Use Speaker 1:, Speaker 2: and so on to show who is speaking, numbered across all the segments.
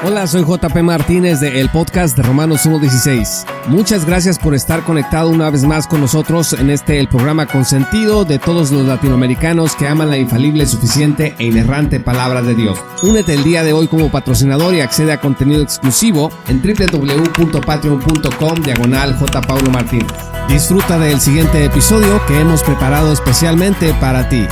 Speaker 1: Hola, soy JP Martínez de el podcast de Romanos 1:16. Muchas gracias por estar conectado una vez más con nosotros en el programa consentido de todos los latinoamericanos que aman la infalible, suficiente e inerrante palabra de Dios. Únete el día de hoy como patrocinador y accede a contenido exclusivo en www.patreon.com/JPauloMartínez. Disfruta del siguiente episodio que hemos preparado especialmente para ti.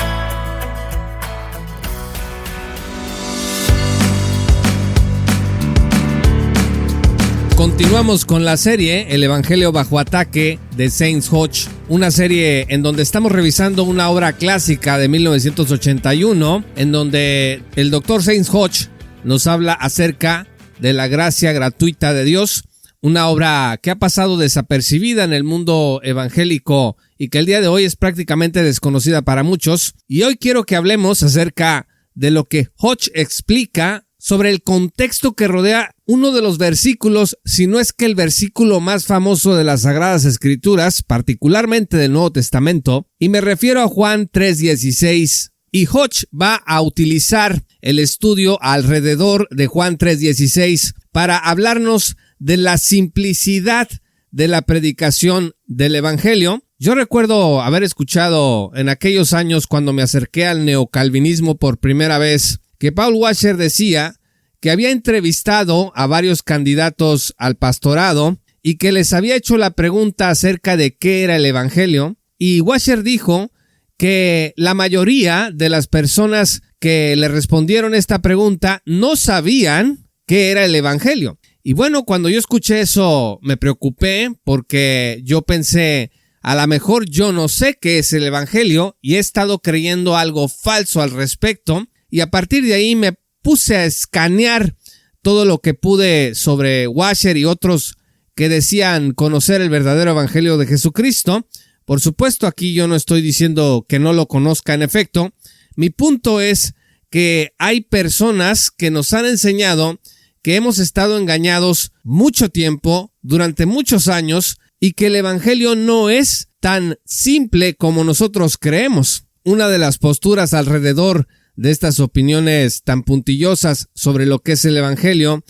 Speaker 1: Continuamos con la serie El Evangelio bajo ataque de Saint Hodge, una serie en donde estamos revisando una obra clásica de 1981, en donde el Dr. Saint Hodge nos habla acerca de la gracia gratuita de Dios, una obra que ha pasado desapercibida en el mundo evangélico y que el día de hoy es prácticamente desconocida para muchos. Y hoy quiero que hablemos acerca de lo que Hodge explica sobre el contexto que rodea uno de los versículos, si no es que el versículo más famoso de las Sagradas Escrituras, particularmente del Nuevo Testamento, y me refiero a Juan 3:16. Y Hodge va a utilizar el estudio alrededor de Juan 3:16 para hablarnos de la simplicidad de la predicación del Evangelio. Yo recuerdo haber escuchado en aquellos años cuando me acerqué al neocalvinismo por primera vez, que Paul Washer decía que había entrevistado a varios candidatos al pastorado y que les había hecho la pregunta acerca de qué era el Evangelio, y Washer dijo que la mayoría de las personas que le respondieron esta pregunta no sabían qué era el Evangelio. Y bueno, cuando yo escuché eso me preocupé porque yo pensé, a lo mejor yo no sé qué es el Evangelio y he estado creyendo algo falso al respecto. Y a partir de ahí me puse a escanear todo lo que pude sobre Washer y otros que decían conocer el verdadero evangelio de Jesucristo. Por supuesto, aquí yo no estoy diciendo que no lo conozca en efecto. Mi punto es que hay personas que nos han enseñado que hemos estado engañados mucho tiempo, durante muchos años, y que el evangelio no es tan simple como nosotros creemos. Una de las posturas alrededor de estas opiniones tan puntillosas sobre lo que es el Evangelio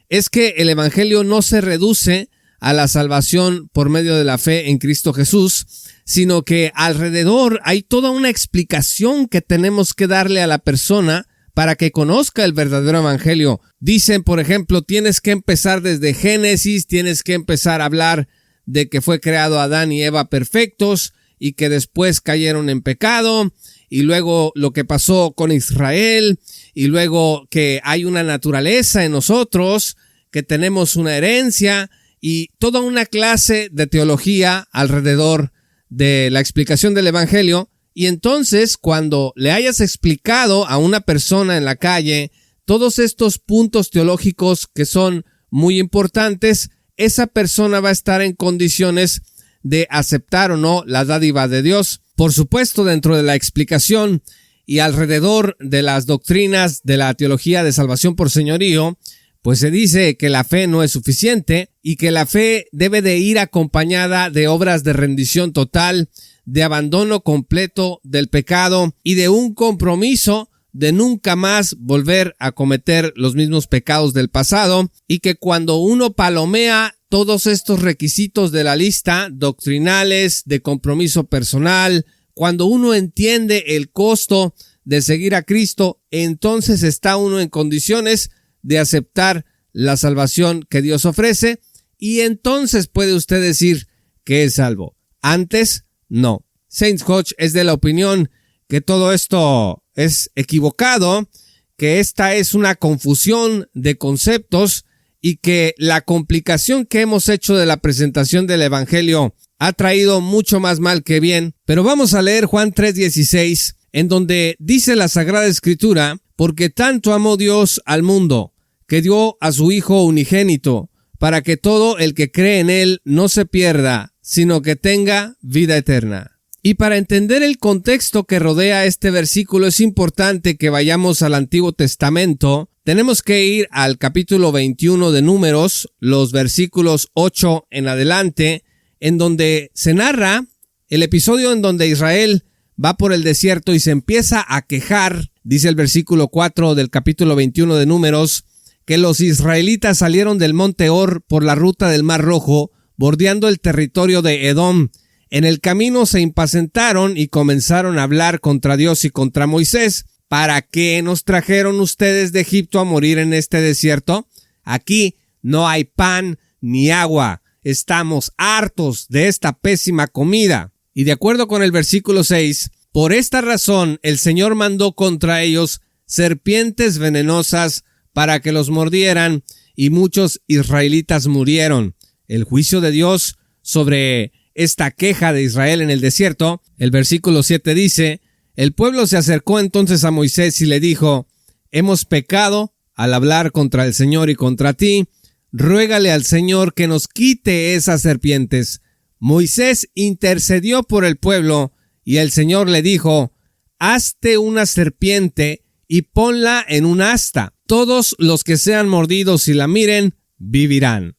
Speaker 1: es que el Evangelio no se reduce a la salvación por medio de la fe en Cristo Jesús, sino que alrededor hay toda una explicación que tenemos que darle a la persona para que conozca el verdadero Evangelio. Dicen, por ejemplo, tienes que empezar desde Génesis, tienes que empezar a hablar de que fue creado Adán y Eva perfectos y que después cayeron en pecado, y luego lo que pasó con Israel, y luego que hay una naturaleza en nosotros, que tenemos una herencia, y toda una clase de teología alrededor de la explicación del Evangelio. Y entonces, cuando le hayas explicado a una persona en la calle todos estos puntos teológicos que son muy importantes, esa persona va a estar en condiciones de aceptar o no la dádiva de Dios. Por supuesto, dentro de la explicación y alrededor de las doctrinas de la teología de salvación por señorío, pues se dice que la fe no es suficiente y que la fe debe de ir acompañada de obras de rendición total, de abandono completo del pecado y de un compromiso de nunca más volver a cometer los mismos pecados del pasado, y que cuando uno palomea todos estos requisitos de la lista doctrinales, de compromiso personal, cuando uno entiende el costo de seguir a Cristo, entonces está uno en condiciones de aceptar la salvación que Dios ofrece, y entonces puede usted decir que es salvo. Antes, no. Saint Hodge es de la opinión que todo esto es equivocado, que esta es una confusión de conceptos y que la complicación que hemos hecho de la presentación del Evangelio ha traído mucho más mal que bien. Pero vamos a leer Juan 3:16, en donde dice la Sagrada Escritura: porque tanto amó Dios al mundo, que dio a su Hijo unigénito, para que todo el que cree en él no se pierda, sino que tenga vida eterna. Y para entender el contexto que rodea este versículo es importante que vayamos al Antiguo Testamento. Tenemos que ir al capítulo 21 de Números, los versículos 8 en adelante, en donde se narra el episodio en donde Israel va por el desierto y se empieza a quejar. Dice el versículo 4 del capítulo 21 de Números que los israelitas salieron del monte Hor por la ruta del Mar Rojo, bordeando el territorio de Edom. En el camino se impacientaron y comenzaron a hablar contra Dios y contra Moisés. ¿Para qué nos trajeron ustedes de Egipto a morir en este desierto? Aquí no hay pan ni agua. Estamos hartos de esta pésima comida. Y de acuerdo con el versículo 6, por esta razón el Señor mandó contra ellos serpientes venenosas para que los mordieran, y muchos israelitas murieron. El juicio de Dios sobre esta queja de Israel en el desierto, el versículo 7 dice: el pueblo se acercó entonces a Moisés y le dijo: hemos pecado al hablar contra el Señor y contra ti. Ruégale al Señor que nos quite esas serpientes. Moisés intercedió por el pueblo y el Señor le dijo: hazte una serpiente y ponla en un asta. Todos los que sean mordidos y la miren, vivirán.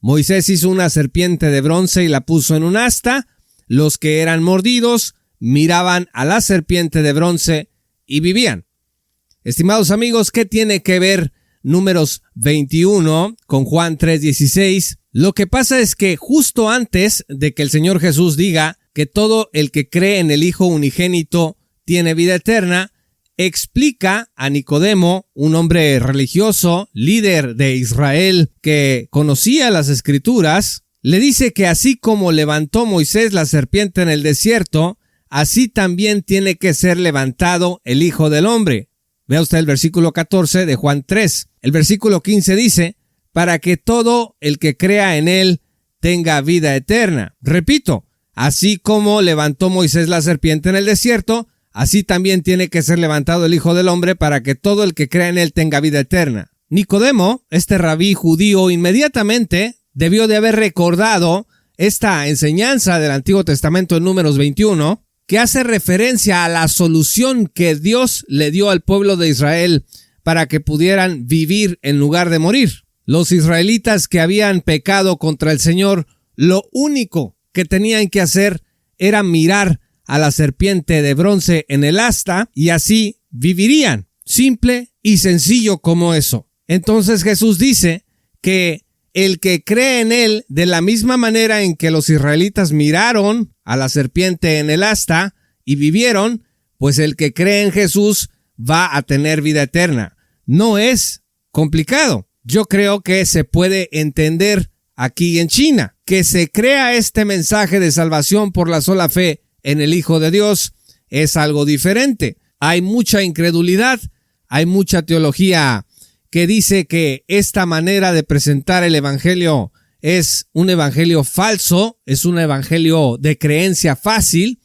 Speaker 1: Moisés hizo una serpiente de bronce y la puso en un asta. Los que eran mordidos miraban a la serpiente de bronce y vivían. Estimados amigos, ¿qué tiene que ver Números 21 con Juan 3:16? Lo que pasa es que justo antes de que el Señor Jesús diga que todo el que cree en el Hijo unigénito tiene vida eterna, explica a Nicodemo, un hombre religioso, líder de Israel que conocía las Escrituras, le dice que así como levantó Moisés la serpiente en el desierto, así también tiene que ser levantado el Hijo del Hombre. Vea usted el versículo 14 de Juan 3. El versículo 15 dice: para que todo el que crea en él tenga vida eterna. Repito, así como levantó Moisés la serpiente en el desierto, así también tiene que ser levantado el Hijo del Hombre para que todo el que crea en él tenga vida eterna. Nicodemo, este rabí judío, inmediatamente debió de haber recordado esta enseñanza del Antiguo Testamento en Números 21, que hace referencia a la solución que Dios le dio al pueblo de Israel para que pudieran vivir en lugar de morir. Los israelitas que habían pecado contra el Señor, lo único que tenían que hacer era mirar a la serpiente de bronce en el asta y así vivirían. Simple y sencillo como eso. Entonces Jesús dice que el que cree en él, de la misma manera en que los israelitas miraron a la serpiente en el asta y vivieron, pues el que cree en Jesús va a tener vida eterna. No es complicado. Yo creo que se puede entender aquí en China, que se crea este mensaje de salvación por la sola fe en el Hijo de Dios es algo diferente. Hay mucha incredulidad, hay mucha teología que dice que esta manera de presentar el evangelio es un evangelio falso, es un evangelio de creencia fácil,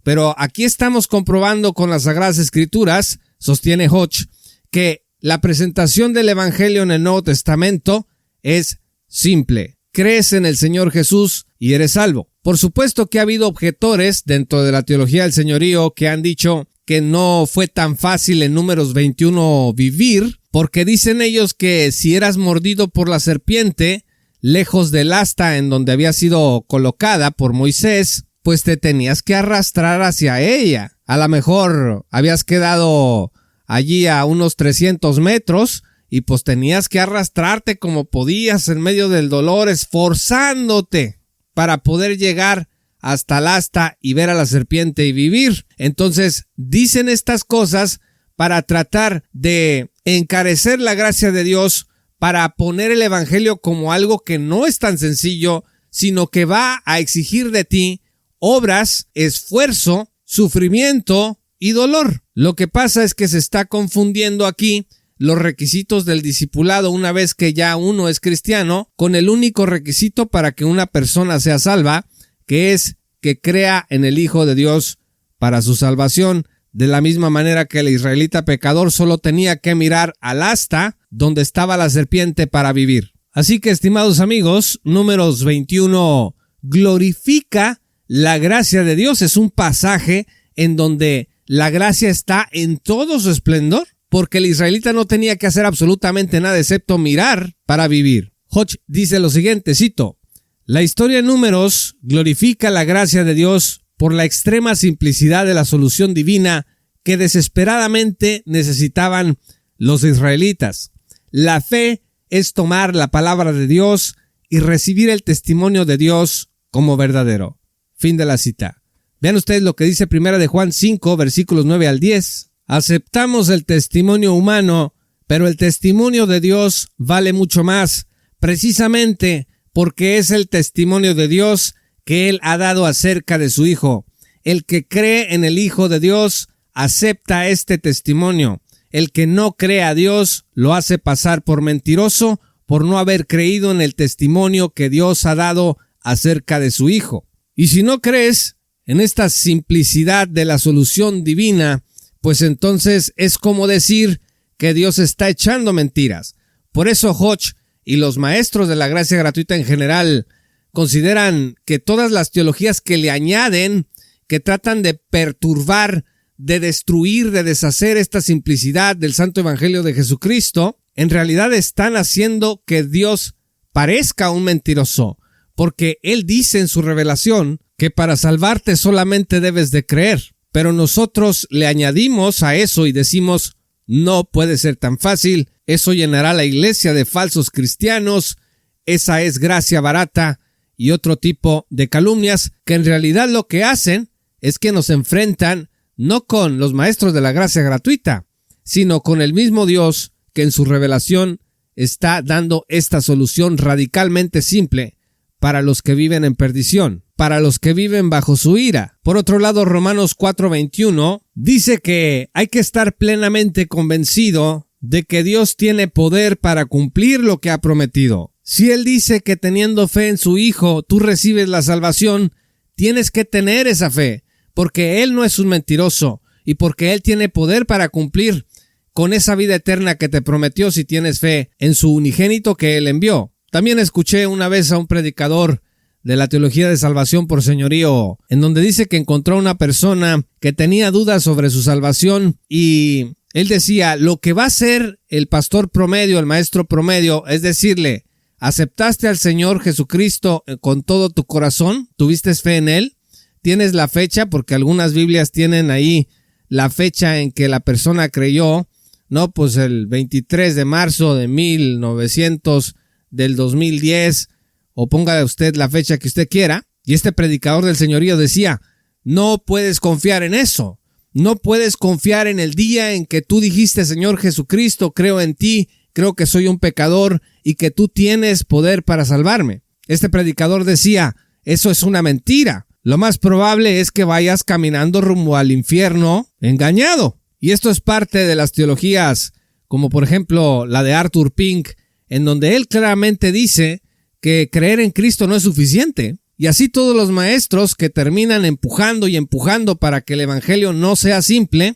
Speaker 1: pero aquí estamos comprobando con las Sagradas Escrituras, sostiene Hodge, que la presentación del evangelio en el Nuevo Testamento es simple. Crees en el Señor Jesús y eres salvo. Por supuesto que ha habido objetores dentro de la teología del señorío que han dicho que no fue tan fácil en Números 21 vivir, porque dicen ellos que si eras mordido por la serpiente, lejos del asta en donde había sido colocada por Moisés, pues te tenías que arrastrar hacia ella. A lo mejor habías quedado allí a unos 300 metros y pues tenías que arrastrarte como podías en medio del dolor, esforzándote para poder llegar hasta el asta y ver a la serpiente y vivir. Entonces dicen estas cosas para tratar de encarecer la gracia de Dios, para poner el evangelio como algo que no es tan sencillo, sino que va a exigir de ti obras, esfuerzo, sufrimiento y dolor. Lo que pasa es que se está confundiendo aquí los requisitos del discipulado una vez que ya uno es cristiano con el único requisito para que una persona sea salva, que es que crea en el Hijo de Dios para su salvación. De la misma manera que el israelita pecador solo tenía que mirar al asta donde estaba la serpiente para vivir. Así que, estimados amigos, Números 21 glorifica la gracia de Dios. Es un pasaje en donde la gracia está en todo su esplendor, porque el israelita no tenía que hacer absolutamente nada excepto mirar para vivir. Hodge dice lo siguiente, cito: la historia de Números glorifica la gracia de Dios por la extrema simplicidad de la solución divina que desesperadamente necesitaban los israelitas. La fe es tomar la palabra de Dios y recibir el testimonio de Dios como verdadero. Fin de la cita. Vean ustedes lo que dice 1 Juan 5, versículos 9 al 10. Aceptamos el testimonio humano, pero el testimonio de Dios vale mucho más, precisamente porque es el testimonio de Dios que Él ha dado acerca de su Hijo. El que cree en el Hijo de Dios acepta este testimonio. El que no cree a Dios lo hace pasar por mentiroso por no haber creído en el testimonio que Dios ha dado acerca de su Hijo. Y si no crees en esta simplicidad de la solución divina, pues entonces es como decir que Dios está echando mentiras. Por eso Hodge y los maestros de la gracia gratuita en general consideran que todas las teologías que le añaden, que tratan de perturbar, de destruir, de deshacer esta simplicidad del Santo Evangelio de Jesucristo, en realidad están haciendo que Dios parezca un mentiroso, porque Él dice en su revelación que para salvarte solamente debes de creer, pero nosotros le añadimos a eso y decimos, no puede ser tan fácil, eso llenará la iglesia de falsos cristianos, esa es gracia barata y otro tipo de calumnias que en realidad lo que hacen es que nos enfrentan no con los maestros de la gracia gratuita, sino con el mismo Dios que en su revelación está dando esta solución radicalmente simple para los que viven en perdición, para los que viven bajo su ira. Por otro lado, Romanos 4:21 dice que hay que estar plenamente convencido de que Dios tiene poder para cumplir lo que ha prometido. Si Él dice que teniendo fe en su Hijo tú recibes la salvación, tienes que tener esa fe, porque Él no es un mentiroso y porque Él tiene poder para cumplir con esa vida eterna que te prometió si tienes fe en su unigénito que Él envió. También escuché una vez a un predicador de la teología de salvación por señorío, en donde dice que encontró a una persona que tenía dudas sobre su salvación y él decía, lo que va a hacer el pastor promedio, el maestro promedio, es decirle, ¿aceptaste al Señor Jesucristo con todo tu corazón? ¿Tuviste fe en Él? ¿Tienes la fecha? Porque algunas Biblias tienen ahí la fecha en que la persona creyó, no, pues el 23 de marzo de 1900 del 2010, o ponga usted la fecha que usted quiera. Y este predicador del señorío decía, no puedes confiar en eso. No puedes confiar en el día en que tú dijiste, Señor Jesucristo, creo en ti, creo que soy un pecador y que tú tienes poder para salvarme. Este predicador decía, eso es una mentira. Lo más probable es que vayas caminando rumbo al infierno engañado. Y esto es parte de las teologías, como por ejemplo la de Arthur Pink, en donde él claramente dice que creer en Cristo no es suficiente. Y así todos los maestros que terminan empujando y empujando para que el evangelio no sea simple,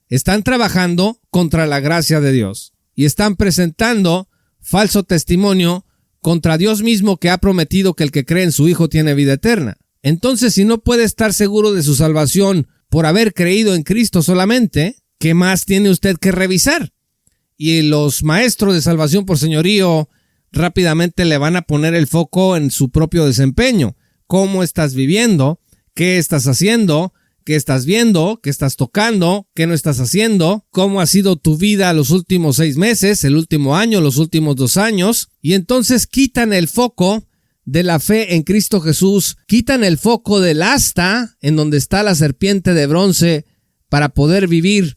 Speaker 1: están trabajando contra la gracia de Dios. Y están presentando falso testimonio contra Dios mismo que ha prometido que el que cree en su Hijo tiene vida eterna. Entonces, si no puede estar seguro de su salvación por haber creído en Cristo solamente, ¿qué más tiene usted que revisar? Y los maestros de salvación por señorío rápidamente le van a poner el foco en su propio desempeño. ¿Cómo estás viviendo? ¿Qué estás haciendo? ¿Qué estás viendo? ¿Qué estás tocando? ¿Qué no estás haciendo? ¿Cómo ha sido tu vida los últimos 6 meses, el último año, los últimos 2 años? Y entonces quitan el foco de la fe en Cristo Jesús, quitan el foco del asta en donde está la serpiente de bronce para poder vivir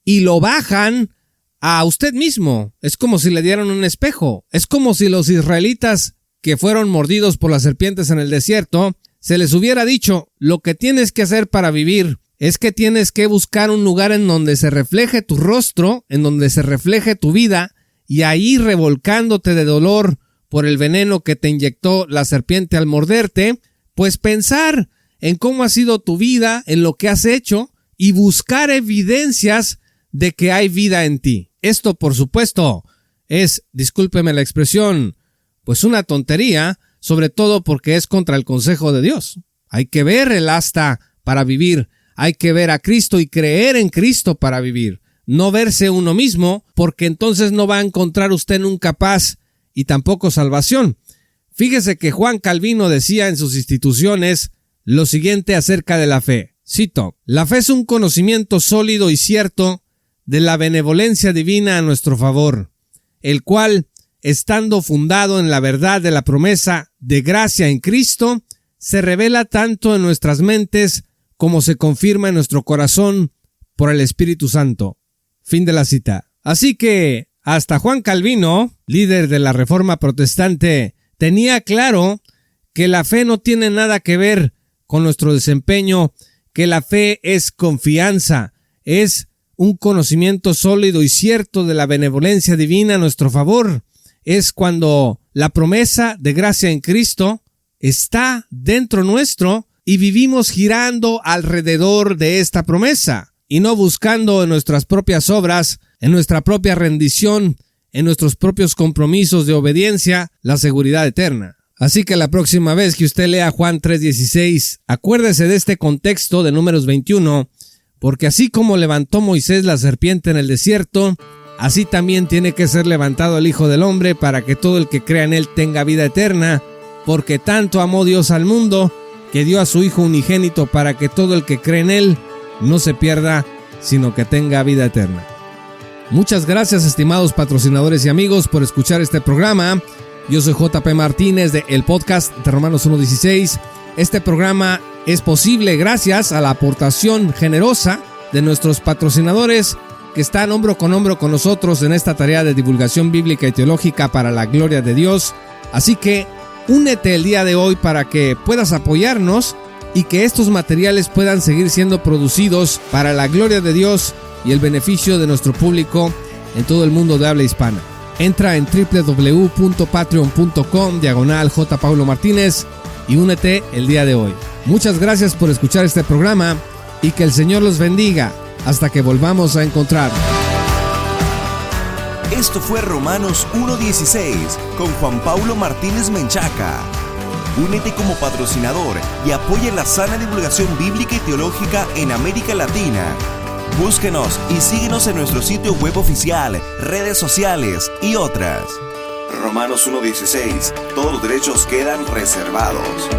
Speaker 1: y lo bajan a usted mismo. Es como si le dieran un espejo. Es como si los israelitas que fueron mordidos por las serpientes en el desierto, se les hubiera dicho, lo que tienes que hacer para vivir es que tienes que buscar un lugar en donde se refleje tu rostro, en donde se refleje tu vida, y ahí revolcándote de dolor por el veneno que te inyectó la serpiente al morderte, pues pensar en cómo ha sido tu vida, en lo que has hecho, y buscar evidencias de que hay vida en ti. Esto, por supuesto, es, discúlpeme la expresión, pues una tontería, sobre todo porque es contra el consejo de Dios. Hay que ver el asta para vivir, hay que ver a Cristo y creer en Cristo para vivir, no verse uno mismo, porque entonces no va a encontrar usted nunca paz y tampoco salvación. Fíjese que Juan Calvino decía en sus Instituciones lo siguiente acerca de la fe. Cito, la fe es un conocimiento sólido y cierto de la benevolencia divina a nuestro favor el cual, estando fundado en la verdad de la promesa de gracia en Cristo, se revela tanto en nuestras mentes como se confirma en nuestro corazón por el Espíritu Santo. Fin de la cita. Así que hasta Juan Calvino, líder de la Reforma Protestante, tenía claro que la fe no tiene nada que ver con nuestro desempeño, que la fe es confianza, es un conocimiento sólido y cierto de la benevolencia divina a nuestro favor. Es cuando la promesa de gracia en Cristo está dentro nuestro y vivimos girando alrededor de esta promesa y no buscando en nuestras propias obras, en nuestra propia rendición, en nuestros propios compromisos de obediencia, la seguridad eterna. Así que la próxima vez que usted lea Juan 3:16, acuérdese de este contexto de Números 21, porque así como levantó Moisés la serpiente en el desierto, así también tiene que ser levantado el Hijo del Hombre para que todo el que crea en él tenga vida eterna, porque tanto amó Dios al mundo que dio a su Hijo unigénito para que todo el que cree en él no se pierda, sino que tenga vida eterna. Muchas gracias, estimados patrocinadores y amigos, por escuchar este programa. Yo soy JP Martínez de el podcast de Romanos 1:16. Este programa es posible gracias a la aportación generosa de nuestros patrocinadores que están hombro con nosotros en esta tarea de divulgación bíblica y teológica para la gloria de Dios. Así que únete el día de hoy para que puedas apoyarnos y que estos materiales puedan seguir siendo producidos para la gloria de Dios y el beneficio de nuestro público en todo el mundo de habla hispana. Entra en www.patreon.com/J. Paulo Martínez y únete el día de hoy. Muchas gracias por escuchar este programa y que el Señor los bendiga hasta que volvamos a encontrar.
Speaker 2: Esto fue Romanos 1:16 con Juan Paulo Martínez Menchaca. Únete como patrocinador y apoya la sana divulgación bíblica y teológica en América Latina. Búsquenos y síguenos en nuestro sitio web oficial, redes sociales y otras. Romanos 1:16. Todos los derechos quedan reservados.